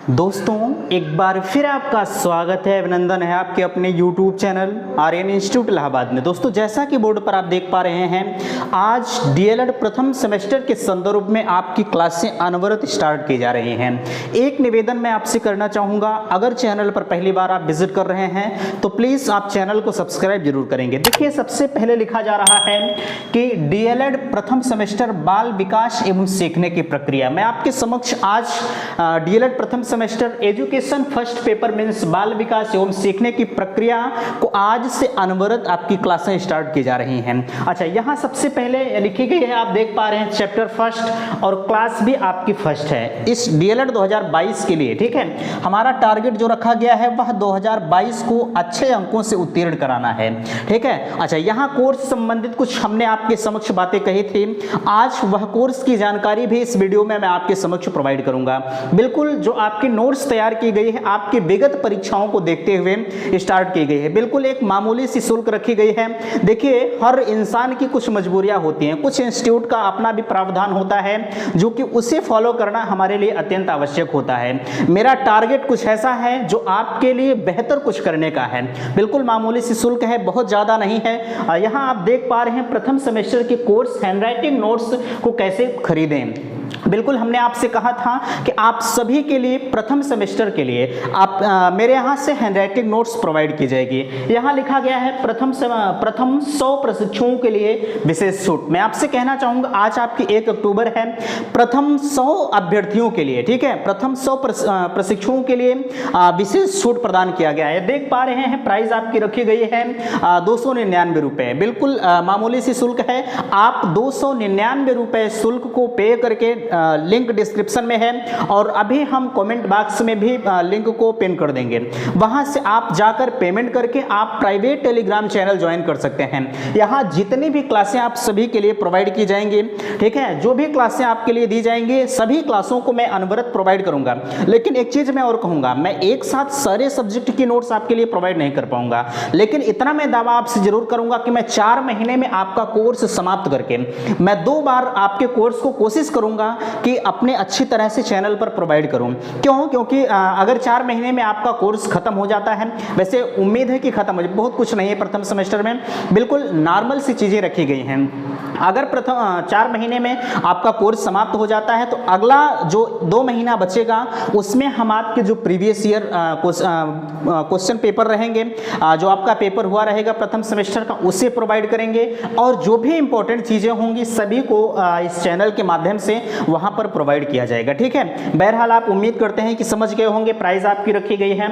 दोस्तों एक बार फिर आपका स्वागत है, अभिनंदन है आपके अपने YouTube channel Aryan institute Allahabad में। दोस्तों जैसा कि बोर्ड पर आप देख पा रहे हैं, आज डीएलएड प्रथम सेमेस्टर के संदर्भ में आपकी क्लासें अनवरत स्टार्ट की जा रही हैं। एक निवेदन मैं आपसे करना चाहूँगा, अगर चैनल पर पहली बार आप विजिट कर रहे हैं तो प्लीज़ आप चैनल को सब्सक्राइब जरूर करेंगे। देखिए सबसे पहले लिखा जा रहा है कि डीएलएड प्रथम सेमेस्टर बाल विकास एवं सीखने की प्रक्रिया। मैं आपके समक्ष आज डीएलएड प्रथम semester education first paper means बाल विकास एवं सीखने की प्रक्रिया को आज से अनवरत आपकी क्लासें स्टार्ट की जा रही हैं। अच्छा, यहाँ सबसे पहले लिखी गई है, आप देख पा रहे हैं चैप्टर फर्स्ट और क्लास भी आपकी फर्स्ट है इस डीएलएड 2022 के लिए। ठीक है, हमारा टारगेट जो रखा गया है वह 2022 को अच्छे अंकों से उत्तीर्ण कराना है। ठीक है, अच्छा यहाँ कोर्स संबंधित कुछ हमने आपके समक्ष बातें कही थी, आज वह कोर्स की जानकारी भी इस वीडियो में मैं आपके समक्ष प्रोवाइड करूंगा। बिल्कुल जो आपकी नोट्स तैयार की गई है आपकी विगत परीक्षाओं को देखते हुए स्टार्ट की गई है। बिल्कुल एक मामूली सी शुल्क रखी गई है। देखिए हर इंसान की कुछ मजबूरियां होती हैं, कुछ इंस्टीट्यूट का अपना भी प्रावधान होता है जो कि उसे फॉलो करना हमारे लिए अत्यंत आवश्यक होता है। मेरा टारगेट कुछ ऐसा है जो आपके लिए बेहतर कुछ करने का है। बिल्कुल मामूली सी शुल्क है, बहुत ज्यादा नहीं है। यहाँ आप देख पा रहे हैं प्रथम सेमेस्टर के कोर्स हैंडराइटिंग नोट्स को कैसे खरीदें। बिल्कुल हमने आपसे कहा था कि आप सभी के लिए प्रथम सेमेस्टर के लिए आप मेरे यहाँ से हैंडराइटिंग नोट्स प्रोवाइड की जाएगी। यहाँ लिखा गया है प्रथम 100 प्रशिक्षुओं के लिए विशेष छूट। मैं आपसे कहना चाहूँगा आज आपकी 1 अक्टूबर है, प्रथम 100 अभ्यर्थियों के लिए, ठीक है, प्रथम 100 प्रशिक्षुओं के लिए विशेष छूट प्रदान किया गया है। देख पा रहे हैं प्राइस आपकी रखी गई है 299 रुपये। बिल्कुल मामूली सी शुल्क है, आप 299 रुपये शुल्क को पे करके लिंक डिस्क्रिप्शन में है और अभी हम कमेंट बॉक्स में भी लिंक को पिन कर देंगे। वहां से आप जाकर पेमेंट करके आप प्राइवेट टेलीग्राम चैनल ज्वाइन कर सकते हैं। यहाँ जितनी भी क्लासें आप सभी के लिए प्रोवाइड की जाएंगी, ठीक है, जो भी क्लासें आपके लिए दी जाएंगी सभी क्लासों को मैं अनवरत प्रोवाइड करूंगा। लेकिन एक चीज मैं और कहूंगा, मैं एक साथ सारे सब्जेक्ट की नोट्स आपके लिए प्रोवाइड नहीं कर पाऊंगा, लेकिन इतना मैं दावा आपसे जरूर करूंगा कि मैं 4 महीने में आपका कोर्स समाप्त करके मैं 2 बार आपके कोर्स को कोशिश करूंगा कि अपने अच्छी तरह से चैनल पर प्रोवाइड करूं। क्यों? क्योंकि अगर 4 महीने में आपका कोर्स खत्म हो जाता है, वैसे उम्मीद है कि खत्म हो जाए, बहुत कुछ नहीं है प्रथम सेमेस्टर में, बिल्कुल नॉर्मल सी चीजें रखी गई हैं। अगर प्रथम 4 महीने में आपका कोर्स समाप्त हो जाता है तो अगला जो 2 महीना बचेगा उसमें हम आपके जो प्रीवियस ईयर क्वेश्चन पेपर रहेंगे, जो आपका पेपर हुआ रहेगा प्रथम सेमेस्टर का, उसे प्रोवाइड करेंगे और जो भी इंपॉर्टेंट चीजें होंगी सभी को इस चैनल के माध्यम से वहां पर प्रोवाइड किया जाएगा। ठीक है, बहरहाल आप उम्मीद करते हैं कि समझ गए होंगे। प्राइस आपकी रखी गई है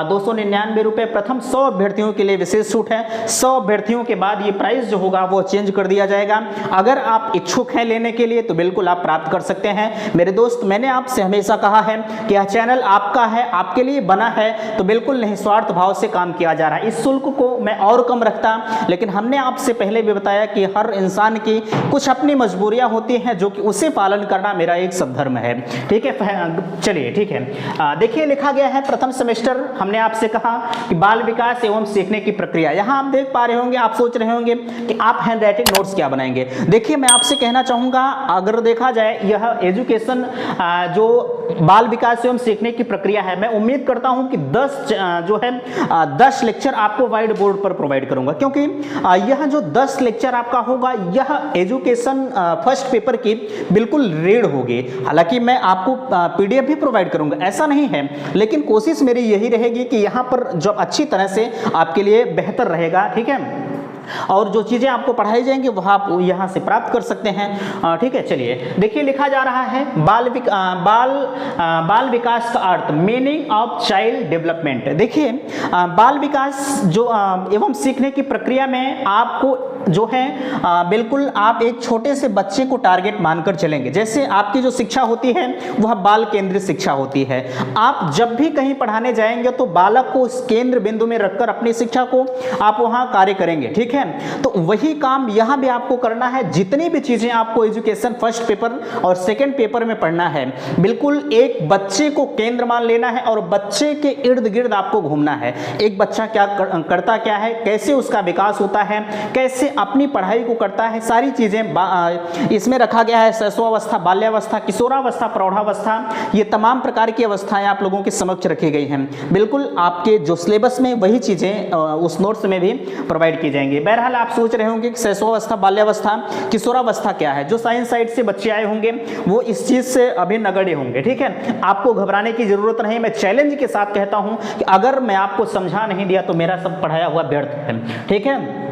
299 रुपये। प्रथम 100 अभ्यर्थियों के लिए विशेष छूट है। 100 अभ्यर्थियों के बाद ये प्राइस जो होगा वो चेंज कर दिया जाएगा। अगर आप इच्छुक हैं लेने के लिए तो बिल्कुल आप प्राप्त कर सकते हैं। मेरे दोस्त, मैंने आपसे हमेशा कहा है कि यह चैनल आपका है, आपके लिए बना है, तो बिल्कुल निस्वार्थ भाव से काम किया जा रहा है। इस शुल्क को मैं और कम रखता, लेकिन हमने आपसे पहले भी बताया कि हर इंसान की कुछ अपनी मजबूरियां होती हैं जो कि उसे पालन करना मेरा एक सद्धर्म है। ठीक है, चलिए ठीक है। देखिए लिखा गया है प्रथम सेमेस्टर, हमने आपसे कहा कि बाल विकास एवं सीखने की प्रक्रिया। यहां आप देख पा रहे होंगे, आप सोच रहे होंगे कि आप हैंडराइटिंग नोट्स क्या बनाएंगे। देखिए मैं आपसे कहना चाहूंगा, अगर देखा जाए यह एजुकेशन जो बाल विकास एवं सीखने की प्रक्रिया है, मैं उम्मीद करता हूं कि 10 लेक्चर आपको व्हाइट बोर्ड पर प्रोवाइड करूंगा, क्योंकि यह जो 10 लेक्चर आपका होगा यह एजुकेशन फर्स्ट पेपर की बिल्कुल रीड होगी। हालांकि मैं आपको पीडीएफ भी प्रोवाइड करूंगा, ऐसा नहीं है, लेकिन कोशिश मेरी यही रहेगी कि यहां पर जो अच्छी तरह से आपके लिए बेहतर रहेगा। ठीक है, और जो चीजें आपको पढ़ाई जाएंगी वह आप यहां से प्राप्त कर सकते हैं। ठीक है, चलिए देखिए लिखा जा रहा है बाल विकास का अर्थ, मीनिंग ऑफ चाइल्ड डेवलपमेंट। देखिए बाल विकास जो एवं सीखने की प्रक्रिया में आपको जो है बिल्कुल आप एक छोटे से बच्चे को टारगेट मानकर चलेंगे। जैसे आपकी जो शिक्षा होती है वह बाल केंद्रित शिक्षा होती है। आप जब भी कहीं पढ़ाने जाएंगे तो बालक को उस केंद्र बिंदु में रखकर अपनी शिक्षा को आप वहां कार्य करेंगे। ठीक है, तो वही काम यहां भी आपको करना है। जितनी भी चीजें आपको एजुकेशन फर्स्ट पेपर और सेकंड पेपर में पढ़ना है, बिल्कुल एक बच्चे को केंद्र मान लेना है और बच्चे के इर्द गिर्द आपको घूमना है। एक बच्चा क्या करता क्या है, कैसे उसका विकास होता है, कैसे अपनी पढ़ाई को करता है। सारी चीज़ें इसमें रखा गया है, शैशवावस्था, बाल्यावस्था, किशोरावस्था, प्रौढ़ावस्था, ये तमाम प्रकार की अवस्थाएं आप लोगों के समक्ष रखी गई हैं। बिल्कुल आपके जो सिलेबस में वही चीज़ें उस नोट्स में भी प्रोवाइड की जाएंगी। बहरहाल आप सोच रहे होंगे कि शैशवावस्था, बाल्यावस्था, किशोरावस्था क्या है। जो साइंस साइड से बच्चे आए होंगे वो इस चीज़ से अभी नगड़े होंगे, ठीक है। आपको घबराने की जरूरत नहीं। मैं चैलेंज के साथ कहता हूं कि अगर मैं आपको समझा नहीं दिया तो मेरा सब पढ़ाया हुआ व्यर्थ है, ठीक है।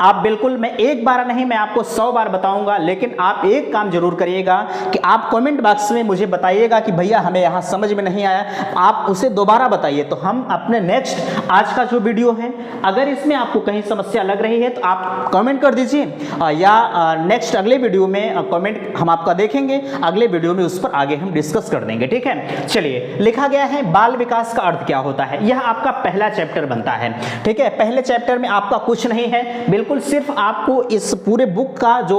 आप बिल्कुल, मैं एक बार नहीं, मैं आपको 100 बार बताऊंगा, लेकिन आप एक काम जरूर करिएगा कि आप कमेंट बॉक्स में मुझे बताइएगा कि भैया हमें यहाँ समझ में नहीं आया, आप उसे दोबारा बताइए। तो हम अपने नेक्स्ट आज का जो वीडियो है, अगर इसमें आपको कहीं समस्या लग रही है तो आप कमेंट कर दीजिए, या नेक्स्ट अगले वीडियो में कमेंट हम आपका देखेंगे, अगले वीडियो में उस पर आगे हम डिस्कस कर देंगे, ठीक है। चलिए, लिखा गया है बाल विकास का अर्थ क्या होता है। यह आपका पहला चैप्टर बनता है, ठीक है। पहले चैप्टर में आपका कुछ नहीं है, बिल्कुल सिर्फ आपको इस पूरे बुक का जो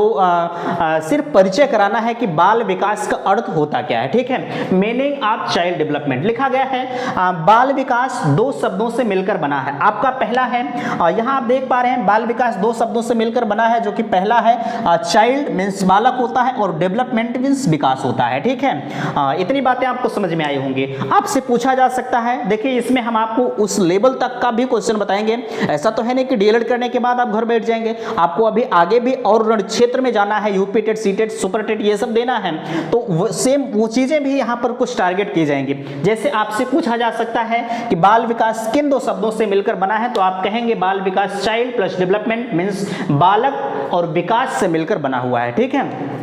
सिर्फ परिचय कराना है कि बाल विकास का अर्थ होता क्या है, ठीक है। मीनिंग ऑफ चाइल्ड डेवलपमेंट लिखा गया है। बाल विकास दो शब्दों से मिलकर बना है। आपका पहला है, यहां आप देख पा रहे हैं, बाल विकास दो शब्दों से मिलकर बना है, जो कि पहला है चाइल्ड मींस बालक होता है और डेवलपमेंट मींस विकास होता है, ठीक है। इतनी बातें आपको समझ में आई होंगी। आपसे पूछा जा सकता है, देखिए इसमें हम आपको उस लेवल तक का भी क्वेश्चन बताएंगे। ऐसा तो है नहीं कि डीएलएड करने के बाद आप घर बैठ जाएंगे, आपको अभी आगे भी और क्षेत्र में जाना है, UP TET, C TET, super TET, ये सब देना है, तो सेम वो चीजें भी यहाँ पर कुछ टारगेट की जाएंगी। जैसे आपसे पूछा जा सकता है कि बाल विकास किन दो शब्दों से मिलकर बना है, तो आप कहेंगे बाल विकास चाइल्ड प्लस डेवलपमेंट मींस बालक और विकास से मिलकर बना हुआ है, ठीक है।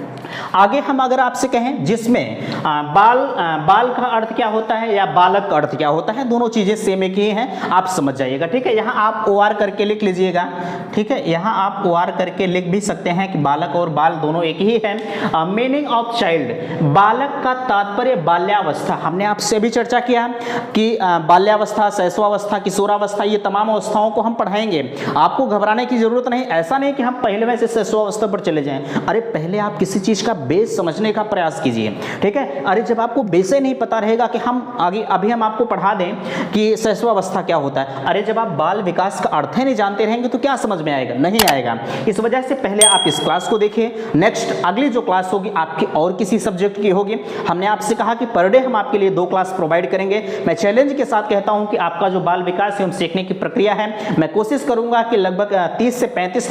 आगे हम अगर आपसे कहें जिसमें बाल का अर्थ क्या होता है या बालक का अर्थ क्या होता है, दोनों चीजें सेम एक ही हैं, आप समझ जाइएगा, ठीक है। यहाँ आप OR करके लिख लीजिएगा, ठीक है। यहाँ आप OR करके लिख भी सकते हैं कि बालक और बाल दोनों एक ही है। मीनिंग ऑफ चाइल्ड, बालक का तात्पर्य बाल्यावस्था। हमने आपसे भी चर्चा किया कि बाल्यावस्था, शैशवावस्था, किशोरावस्था, ये तमाम अवस्थाओं को हम पढ़ाएंगे। आपको घबराने की जरूरत नहीं। ऐसा नहीं कि हम पहले में से शैशवावस्था पर चले जाएं। अरे पहले आप किसी चीज का बेस समझने का प्रयास कीजिए, ठीक है। अरे जब आपको बेस ही नहीं पता रहेगा कि हम आगे अभी हम आपको पढ़ा दें कि शैशवावस्था क्या होता है, अरे जब आप बाल विकास का अर्थ ही नहीं जानते रहेंगे तो क्या समझ में आएगा, नहीं आएगा। इस वजह से पहले आप इस क्लास को देखिए। नेक्स्ट अगली जो क्लास होगी आपकी और किसी सब्जेक्ट की होगी। हमने आपसे कहा कि पर डे हम आपके लिए 2 क्लास प्रोवाइड करेंगे। मैं चैलेंज के साथ कहता हूं कि आपका जो बाल विकास एवं सीखने की प्रक्रिया है, मैं कोशिश करूंगा कि लगभग 30 से 35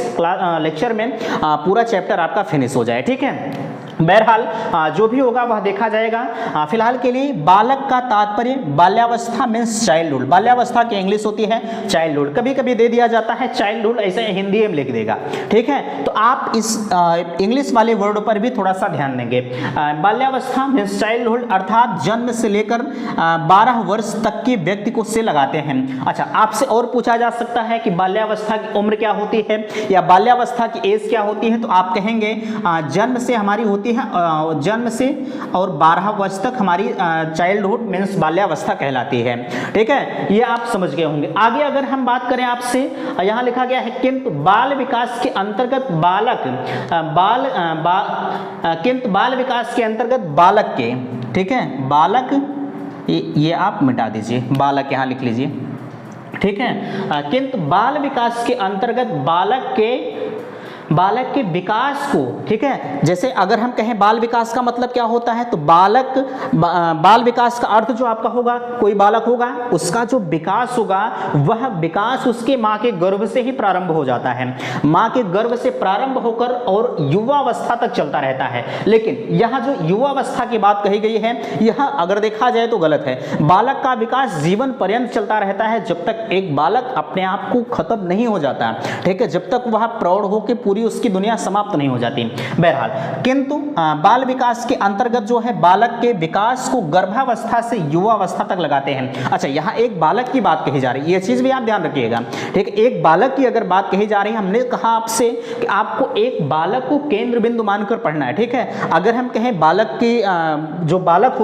लेक्चर में पूरा चैप्टर आपका फिनिश हो जाए, ठीक है। बहरहाल जो भी होगा वह देखा जाएगा। फिलहाल के लिए बालक का तात्पर्य बाल्यावस्था मींस चाइल्डहुड। बाल्यावस्था की इंग्लिश होती है चाइल्डहुड, कभी कभी दे दिया जाता है चाइल्डहुड, ऐसे हिंदी में लिख देगा, ठीक है। तो आप इस इंग्लिश वाले वर्ड पर भी थोड़ा सा ध्यान देंगे। बाल्यावस्था मींस चाइल्डहुड अर्थात जन्म से लेकर 12 वर्ष तक के व्यक्ति को से लगाते हैं। अच्छा, आपसे और पूछा जा सकता है कि बाल्यावस्था की उम्र क्या होती है या बाल्यावस्था की एज क्या होती है, तो आप कहेंगे जन्म से हमारी होती है, जन्म से और 12 वर्ष तक हमारी चाइल्डहुड मींस बाल्यावस्था कहलाती है, ठीक है। ये आप समझ गए होंगे। आगे अगर हम बात करें आपसे, यहाँ लिखा गया है किंतु बाल विकास के अंतर्गत किंतु बाल विकास के अंतर्गत बालक के, ठीक है, बालक, ये आप मिटा दीजिए, बालक यहाँ लिख लीजिए, ठीक है। किंतु बाल विकास के अंतर्गत बालक के विकास को, ठीक है। जैसे अगर हम कहें बाल विकास का मतलब क्या होता है, तो बाल विकास का अर्थ जो आपका होगा, कोई बालक होगा उसका जो विकास होगा वह विकास उसके माँ के गर्भ से ही प्रारंभ हो जाता है। माँ के गर्भ से प्रारंभ होकर और युवावस्था तक चलता रहता है। लेकिन यहाँ जो युवावस्था की बात कही गई है, यह अगर देखा जाए तो गलत है। बालक का विकास जीवन पर्यंत चलता रहता है, जब तक एक बालक अपने आप को खत्म नहीं हो जाता, ठीक है, जब तक वह प्रौढ़ होकर पूरी उसकी दुनिया समाप्त नहीं हो जाती। बहरहाल किंतु बाल विकास के अंतर्गत जो है बालक के विकास को गर्भावस्था से युवावस्था तक लगाते हैं। अच्छा, यहाँ एक बालक की बात कही जा रही है, ये चीज भी आप ध्यान रखिएगा, ठीक है। एक बालक की अगर बात कही जा रही है, हमने कहा आपसे कि आपको एक बालक को केंद्र बिंदु मानकर पढ़ना है, ठीक है। अगर हम कहें बालक की जो बालक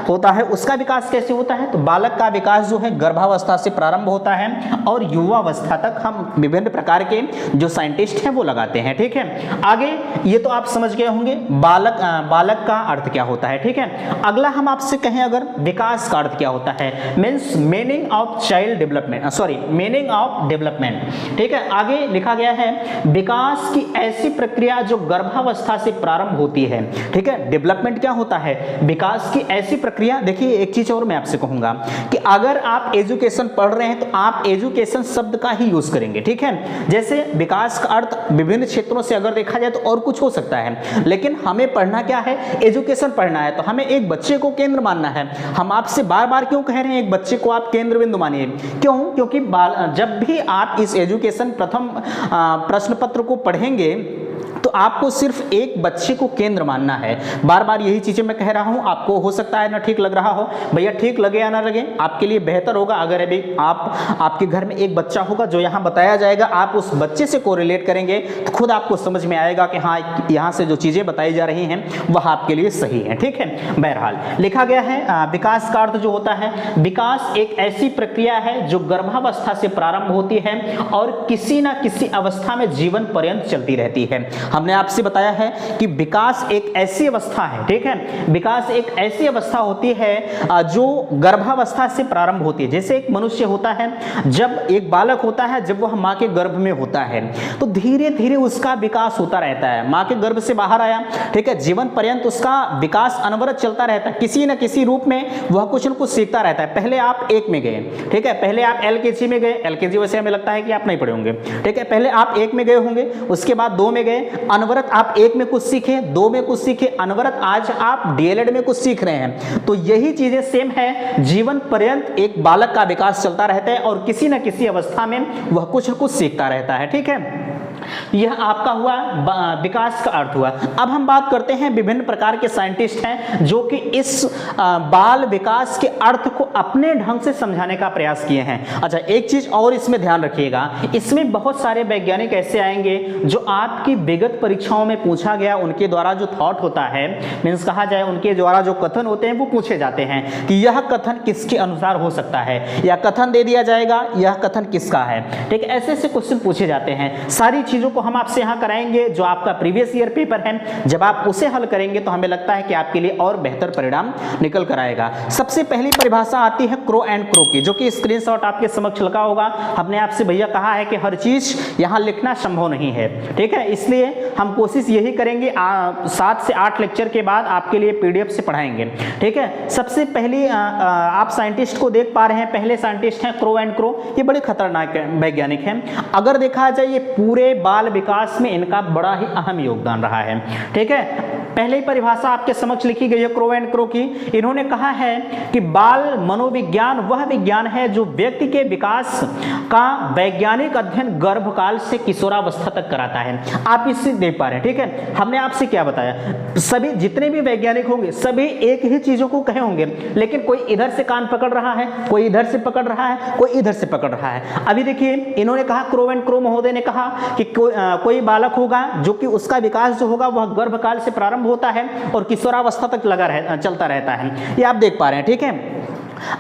होता है उसका विकास कैसे होता है, तो बालक का विकास जो है गर्भावस्था से प्रारंभ होता है और युवावस्था तक हम विभिन्न प्रकार के जो साइंटिस्ट हैं वो लगाते हैं। जाते हैं। ठीक है, आगे ये तो आप समझ गए होंगे बालक का अर्थ क्या होता है। ठीक है, अगला हम आपसे कहें अगर विकास का अर्थ क्या होता है, means meaning of child development, sorry meaning of development. ठीक है, आगे लिखा गया है विकास की ऐसी प्रक्रिया जो गर्भावस्था से प्रारंभ होती है। ठीक है, डेवलपमेंट क्या होता है, विकास की ऐसी प्रक्रिया। देखिए एक चीज और मैं आपसे कहूंगा कि अगर आप एजुकेशन पढ़ रहे हैं तो आप एजुकेशन शब्द का ही यूज करेंगे। ठीक है, जैसे विकास का अर्थ विभिन्न क्षेत्रों से अगर देखा जाए तो और कुछ हो सकता है, लेकिन हमें पढ़ना क्या है, एजुकेशन पढ़ना है, तो हमें एक बच्चे को केंद्र मानना है। हम आपसे बार बार क्यों कह रहे हैं एक बच्चे को आप केंद्र बिंदु मानिए, क्यों, क्योंकि जब भी आप इस एजुकेशन प्रथम प्रश्न पत्र को पढ़ेंगे तो आपको सिर्फ एक बच्चे को केंद्र मानना है। बार बार यही चीजें मैं कह रहा हूं, आपको हो सकता है ना ठीक लग रहा हो, भैया ठीक लगे या ना लगे, आपके लिए बेहतर होगा अगर अभी आपके घर में एक बच्चा होगा जो यहां बताया जाएगा, आप उस बच्चे से कोरिलेट करेंगे तो खुद आपको समझ में आएगा कि हाँ यहां से जो चीजें बताई जा रही हैं वह आपके लिए सही है। ठीक है, बहरहाल लिखा गया है विकास का अर्थ जो होता है, विकास एक ऐसी प्रक्रिया है जो गर्भावस्था से प्रारंभ होती है और किसी ना किसी अवस्था में जीवन पर्यंत चलती रहती है। हमने आपसे बताया है कि विकास एक ऐसी अवस्था है, ठीक है, विकास एक ऐसी अवस्था होती है जो गर्भावस्था से प्रारंभ होती है। जैसे एक मनुष्य होता है, जब एक बालक होता है, जब वह मां के गर्भ में होता है तो धीरे धीरे उसका विकास होता रहता है। मां के गर्भ से बाहर आया, ठीक है, जीवन पर्यंत उसका विकास अनवरत चलता रहता है, किसी न किसी रूप में वह कुछ न कुछ सीखता रहता है। पहले आप एक में गए, ठीक है, पहले आप एलकेजी में गए, एलकेजी वैसे हमें लगता है कि आप नहीं पढ़े होंगे, ठीक है, पहले आप एक में गए होंगे, उसके बाद दो में गए, अनवरत आप एक में कुछ सीखे, दो में कुछ सीखे, अनवरत आज आप डीएलएड में कुछ सीख रहे हैं। तो यही चीजें सेम है, जीवन पर्यंत एक बालक का विकास चलता रहता है और किसी न किसी अवस्था में वह कुछ न कुछ सीखता रहता है। ठीक है, यह आपका हुआ विकास का अर्थ हुआ। अब हम बात करते हैं, विभिन्न प्रकार के साइंटिस्ट हैं जो कि इस बाल विकास के अर्थ को अपने ढंग से समझाने का प्रयास किए हैं। अच्छा, एक चीज और इसमें ध्यान रखिएगा, इसमें बहुत सारे वैज्ञानिक ऐसे आएंगे जो आपकी विगत परीक्षाओं में पूछा गया उनके द्वारा जो थॉट होता है, मीन्स कहा जाए उनके द्वारा जो कथन होते हैं वो पूछे जाते हैं कि यह कथन किसके अनुसार हो सकता है, या कथन दे दिया जाएगा यह कथन किसका है। ठीक है, ऐसे ऐसे क्वेश्चन पूछे जाते हैं। सारी चीजों को हम आपसे यहां कराएंगे, जो आपका प्रीवियस ईयर पेपर है, जब आप उसे हल करेंगे तो हमें लगता है कि आपके लिए और बेहतर परिणाम निकल कर आएगा। सबसे पहली परिभाषा आती है क्रो एंड क्रो की, जो कि स्क्रीनशॉट आपके समक्ष लगा होगा। हमने आपसे भैया कहा है कि हर चीज यहां लिखना संभव नहीं है, ठीक है, इसलिए हम कोशिश यही करेंगे 7 से 8 लेक्चर के बाद आपके लिए पीडीएफ से पढ़ाएंगे। ठीक है, सबसे पहली आप साइंटिस्ट को देख पा रहे हैं, पहले साइंटिस्ट हैं क्रो एंड क्रो। ये बड़े खतरनाक वैज्ञानिक हैं। अगर देखा जाए ये पूरे बाल विकास में इनका बड़ा ही अहम योगदान रहा है। ठीक है, पहले ही परिभाषा आपके समक्ष लिखी गई है क्रो एंड क्रो की। इन्होंने कहा है कि बाल मनोविज्ञान वह विज्ञान है जो व्यक्ति के विकास का वैज्ञानिक अध्ययन गर्भकाल से किशोरावस्था तक कराता है। आप इससे देख पा रहे हैं। ठीक है, हमने आपसे क्या बताया, सभी जितने भी वैज्ञानिक होंगे सभी एक ही चीजों को कहे होंगे, लेकिन कोई इधर से कान पकड़ रहा है, कोई इधर से पकड़ रहा है, कोई इधर से पकड़ रहा है। अभी देखिए, इन्होंने कहा, क्रो एंड क्रो महोदय ने कहा कि कोई बालक होगा जो कि उसका विकास जो होगा वह गर्भकाल से प्रारंभ होता है और किशोरावस्था तक चलता रहता है। ये आप देख पा रहे हैं। ठीक है,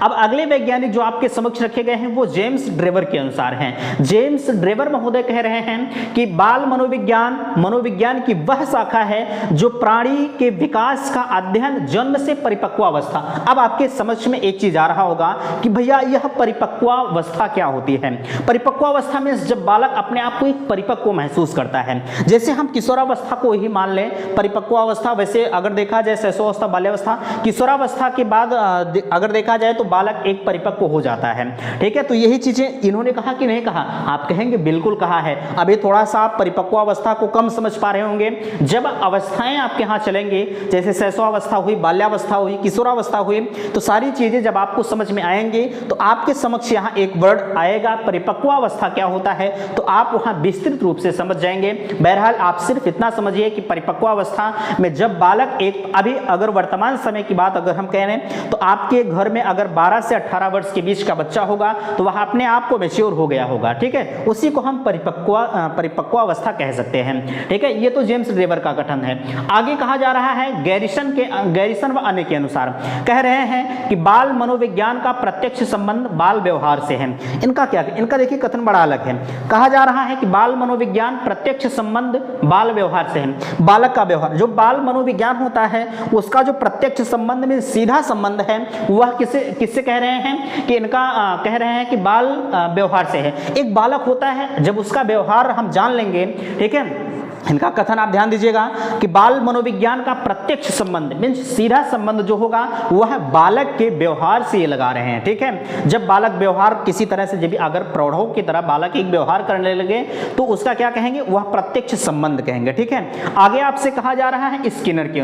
अब अगले वैज्ञानिक जो आपके समक्ष रखे गए हैं वो जेम्स ड्रेवर के अनुसार हैं। जेम्स ड्रेवर महोदय कह रहे हैं कि बाल मनोविज्ञान की वह शाखा है जो प्राणी के विकास का अध्ययन जन्म से परिपक्वावस्था। अब आपके समझ में एक चीज आ रहा होगा कि भैया यह परिपक्वावस्था क्या होती है। परिपक्वावस्था में जब बालक अपने आप को एक परिपक्व महसूस करता है, जैसे हम किशोरावस्था को ही मान लें परिपक्वावस्था, वैसे अगर देखा जाए शैशवावस्था, बाल्यावस्था, किशोरावस्था के बाद अगर देखा जाए तो बालक एक परिपक्व हो जाता है। ठीक है, तो यही चीजें इन्होंने कहा कि नहीं कहा, आप कहेंगे बिल्कुल कहा है। अभी थोड़ा सा आप परिपक्वावस्था को कम समझ पा रहे होंगे। जब अवस्थाएं आपके यहाँ चलेंगे, जैसे शैशवावस्था हुई, बाल्यावस्था हुई, किशोरावस्था हुई, तो सारी चीजें जब आपको समझ में आएंगे तो आपके समक्ष यहाँ एक वर्ड आएगा परिपक्वावस्था क्या होता है, तो आप वहां विस्तृत रूप से समझ जाएंगे। बहरहाल आप सिर्फ इतना समझिए कि परिपक्वावस्था में जब बालक एक, अभी अगर वर्तमान समय की बात अगर हम कह रहे हैं तो आपके घर में अगर 12 से 18 वर्ष के बीच का बच्चा होगा तो वह अपने आप को मैच्योर हो गया होगा, ठीक है, उसी को हम परिपक्वावस्था कह सकते हैं, ठीक है। ये तो जेम्स रेबर का कथन है। आगे कहा जा रहा है गैरिसन व अन्य के अनुसार कह रहे हैं कि बाल मनोविज्ञान का प्रत्यक्ष संबंध बाल व्यवहार से है। इनका देखिए कथन बड़ा अलग है। कहा जा रहा है कि बाल मनोविज्ञान प्रत्यक्ष संबंध बाल व्यवहार से है। बालक का व्यवहार, जो बाल मनोविज्ञान होता है उसका जो प्रत्यक्ष संबंध में सीधा संबंध है वह किससे कह रहे हैं कि इनका कह रहे हैं कि बाल व्यवहार से है। एक बालक होता है, जब उसका व्यवहार हम जान लेंगे, ठीक है, इनका कथन आप ध्यान दीजिएगा कि बाल मनोविज्ञान का प्रत्यक्ष संबंध मीन्स सीधा संबंध जो होगा वह बालक के व्यवहार से ये लगा रहे हैं, ठीक है। जब बालक व्यवहार किसी तरह से, जब अगर प्रौढ़ों की तरह बालक एक व्यवहार करने लगे तो उसका क्या कहेंगे, वह प्रत्यक्ष संबंध कहेंगे, ठीक है। आगे आपसे कहा जा रहा है स्किनर के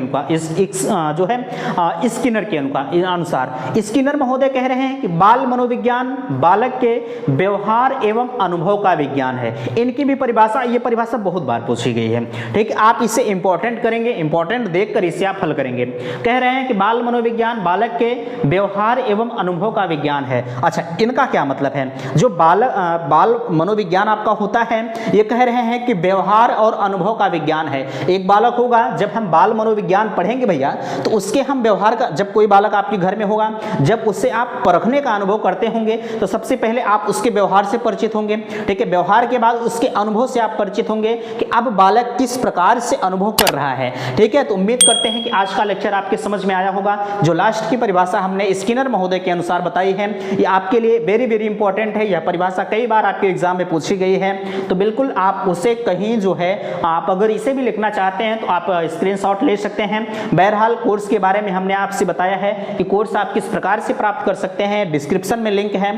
स्किनर के अनुसार स्किनर महोदय कह रहे हैं कि बाल मनोविज्ञान बालक के व्यवहार एवं अनुभव का विज्ञान है। इनकी भी परिभाषा, ये परिभाषा बहुत बार पूछी गई है, ठीक है। आप इसे इंपॉर्टेंट करेंगे, इंपॉर्टेंट देखकर इसे आप हल करेंगे। कह रहे हैं कि बाल मनोविज्ञान बालक के व्यवहार एवं अनुभव का विज्ञान है। अच्छा, इनका क्या मतलब है? जो बाल मनोविज्ञान आपका होता है, ये कह रहे हैं कि व्यवहार और अनुभव का विज्ञान है। एक बालक होगा, जब हम बाल मनोविज्ञान पढ़ेंगे भैया, तो उसके हम व्यवहार का, जब कोई बालक आपके घर में होगा, जब उससे आप परखने का अनुभव करते होंगे तो सबसे पहले आप उसके व्यवहार से परिचित होंगे, ठीक है। व्यवहार के बाद उसके अनुभव से आप परिचित होंगे कि अब बालक किस प्रकार से अनुभव कर रहा है, ठीक है। तो उम्मीद करते हैं कि आज का लेक्चर आपके समझ में आया होगा। जो लास्ट की परिभाषा हमने स्किनर महोदय के अनुसार बताई है, ये आपके लिए वेरी वेरी इंपॉर्टेंट है। यह परिभाषा कई बार आपके एग्जाम में पूछी गई है, तो बिल्कुल आप उसे कहीं जो है, आप अगर इसे भी लिखना चाहते हैं तो आप स्क्रीनशॉट ले सकते हैं। बहरहाल कोर्स के बारे में हमने आपसे बताया है कि कोर्स आप किस प्रकार से प्राप्त कर सकते हैं। डिस्क्रिप्शन में लिंक है,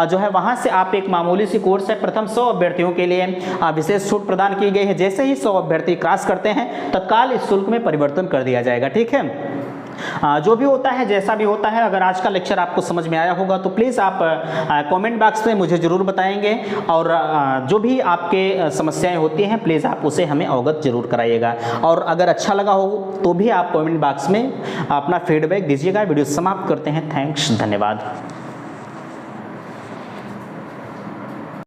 जो है वहां से आप एक मामूली सी कोर्स है, प्रथम 100 अभ्यर्थियों के लिए विशेष छूट प्रदान की गई है। जैसे ही 100 अभ्यर्थी क्रॉस करते हैं तत्काल इस शुल्क में परिवर्तन कर दिया जाएगा, ठीक है। जो भी होता है, जैसा भी होता है, अगर आज का लेक्चर आपको समझ में आया होगा तो प्लीज़ आप कमेंट बॉक्स में मुझे ज़रूर बताएंगे, और जो भी आपके समस्याएं होती हैं प्लीज़ आप उसे हमें अवगत जरूर कराइएगा। और अगर अच्छा लगा हो तो भी आप कमेंट बॉक्स में अपना फीडबैक दीजिएगा। वीडियो समाप्त करते हैं। थैंक्स, धन्यवाद।